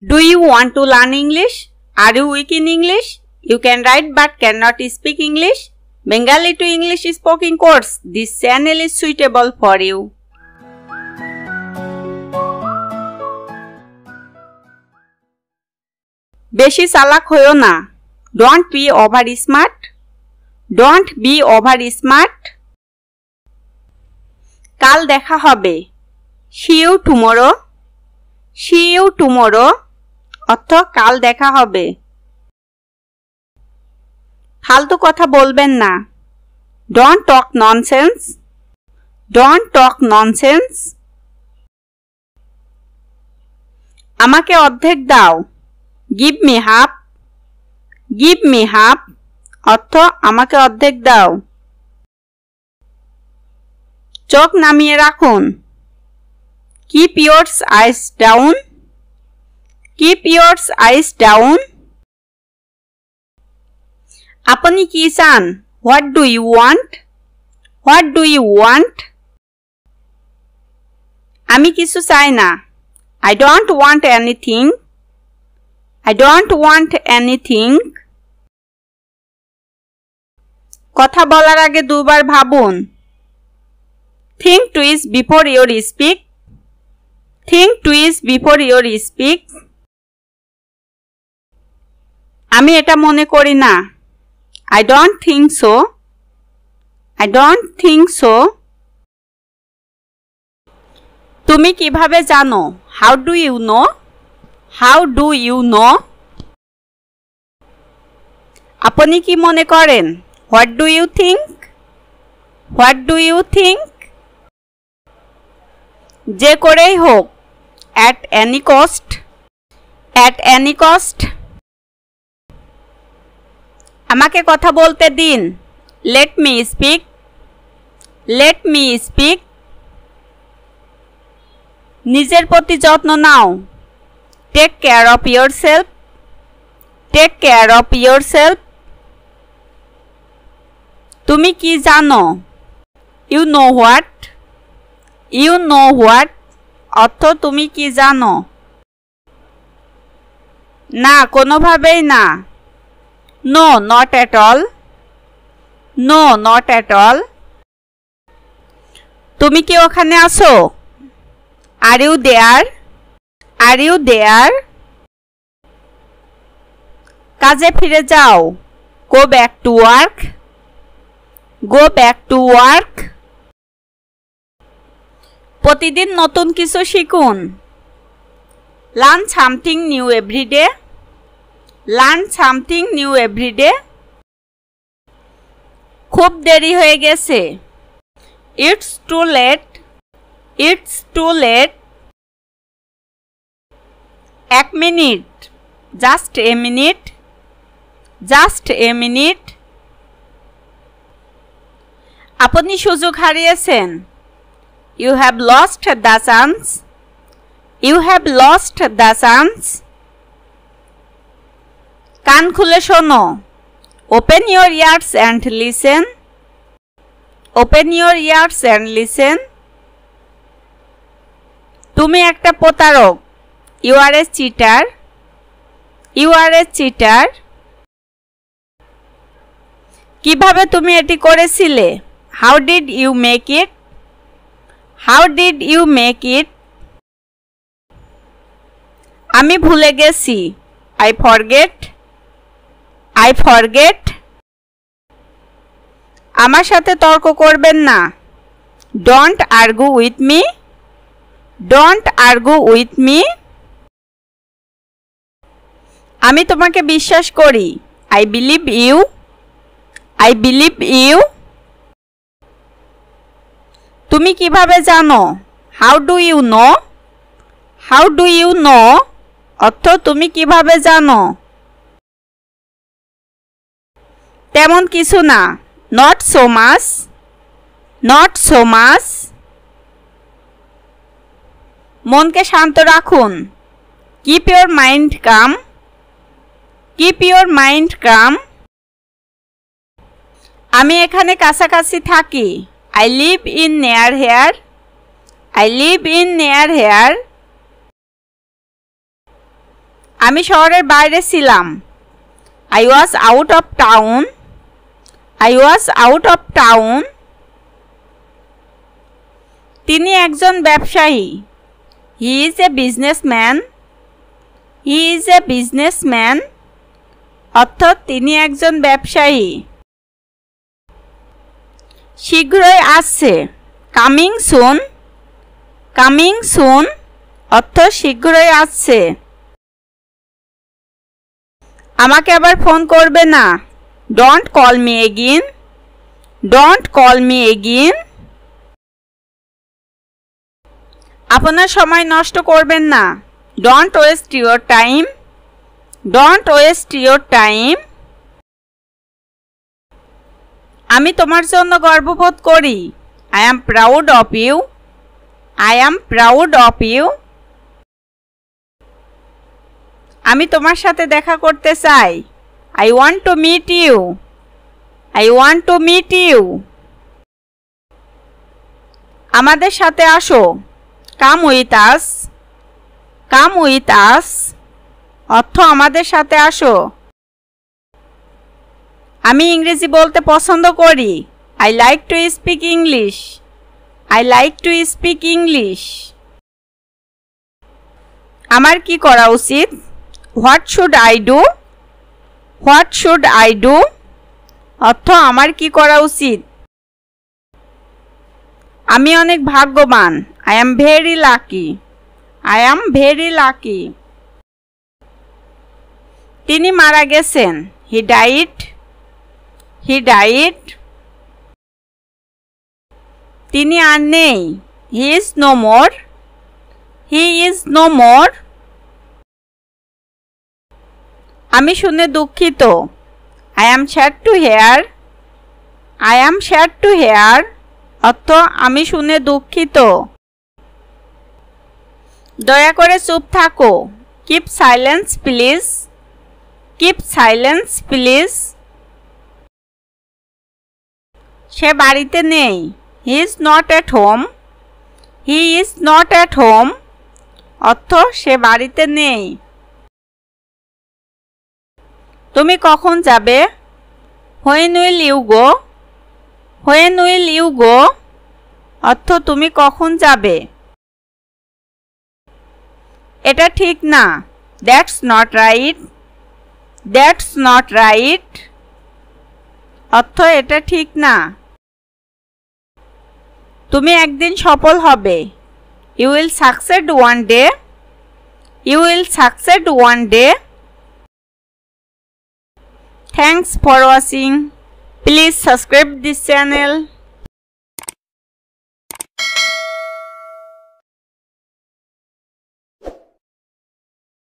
Do you want to learn English? Are you weak in English? You can write but cannot speak English? Bengali to English spoken course. This channel is suitable for you. বেশি চালাক হয়ো না। Don't be over smart. Don't be over smart. কাল দেখা হবে। See you tomorrow. See you tomorrow. অর্থ কাল দেখা হবে। ফালতু কথা বলবেন না। Don't talk nonsense. Don't talk nonsense. আমাকে অর্ধেক দাও। Give me half. Give me half. অর্থ আমাকে অর্ধেক দাও। চোখ নামিয়ে রাখুন। Keep your eyes down. Keep your eyes down. আপনি কি চান? What do you want? What do you want? আমি কিছু চাই না। I don't want anything. I don't want anything. কথা বলার আগে দুবার ভাবুন। Think twice before you speak. Think twice before you speak. আমি এটা মনে করি না। I don't think so. I don't think so. তুমি কিভাবে জানো? How do you know? How do you know? আপনি কি মনে করেন? What do you think? What do you think? যে করেই হোক। At any cost. At any cost. আমাকে কথা বলতে দিন। Let me speak. Let me speak. নিজের প্রতি যত্ন নাও। Take care of yourself. Take care of yourself. তুমি কি জানো? You know what? You know what? অর্থ তুমি কি জানো? না, কোনোভাবেই না। No, not at all. No, not at all. তুমি কি ওখানে আছো? Are you there? Are you there? কাজে ফিরে যাও। Go back to work. Go back to work. প্রতিদিন নতুন কিছু শিখুন। Learn something new every day. Learn something new every day. খুব দেরি হয়ে গেছে। It's too late. It's too late. এক minute. Just a minute. Just a minute. আপনি সুযোগ হারিয়েছেন। You have lost the chance. You have lost the chance. কান খুলে শোনো। Open your ears and listen. Open your ears and listen. তুমি একটা প্রতারক। You are a cheater. You are a cheater. কিভাবে তুমি এটি করেছিলে? How did you make it? How did you make it? আমি ভুলে গেছি। I forget. I forget. আমার সাথে তর্ক করবেন না। Don't argue with me. Don't argue with me. আমি তোমাকে বিশ্বাস করি। I believe you. I believe you. তুমি কিভাবে জানো? How do you know? How do you know? অর্থ তুমি কিভাবে জানো? তেমন কিছু না। Not so much. Not so much. মনকে শান্ত রাখুন। Keep your mind calm. Keep your mind calm. আমি এখানে কাছাকাছি থাকি। I live in near here. I live in near here. আমি শহরের বাইরে ছিলাম। I was out of town. I was out of town. তিনি একজন ব্যবসায়ী। He is a businessman. He is a businessman. অর্থ তিনি একজন ব্যবসায়ী। শীঘ্রই আসছে। Coming soon. Coming soon. অর্থ শীঘ্রই আসছে। আমাকে আবার ফোন করবে না। Don't call me again. Don't call me again. আপনার সময় নষ্ট করবেন না। Don't waste your time. Don't waste your time. আমি তোমার জন্য গর্ববোধ করি। I am proud of you. I am proud of you. আমি তোমার সাথে দেখা করতে চাই। I want to meet you. I want to meet you. আমাদের সাথে আসো। Come with us. Come with us. অর্থ আমাদের সাথে আসো। আমি ইংরেজি বলতে পছন্দ করি। I like to speak English. I like to speak English. আমার কি করা উচিত? What should I do? What should I do? অর্থ আমার কি করা উচিত? আমি অনেক ভাগ্যবান। I am very lucky. I am very lucky. তিনি মারা গেছেন। He died. He died. তিনি আর নেই। He is no more. He is no more. আমি শুনে দুঃখিত। I am sad to hear. I am sad to hear. অর্থ আমি শুনে দুঃখিত। দয়া করে চুপ থাকো। Keep silence please. Keep silence please. সে বাড়িতে নেই। He is not at home. He is not at home. অর্থ সে বাড়িতে নেই। তুমি কখন যাবে? When will you go? When will you go? অর্থ তুমি কখন যাবে? এটা ঠিক না। That's not right. That's not right. অর্থ এটা ঠিক না। তুমি একদিন সফল হবে। You will succeed one day. You will succeed one day. Thanks for watching. Please subscribe this channel.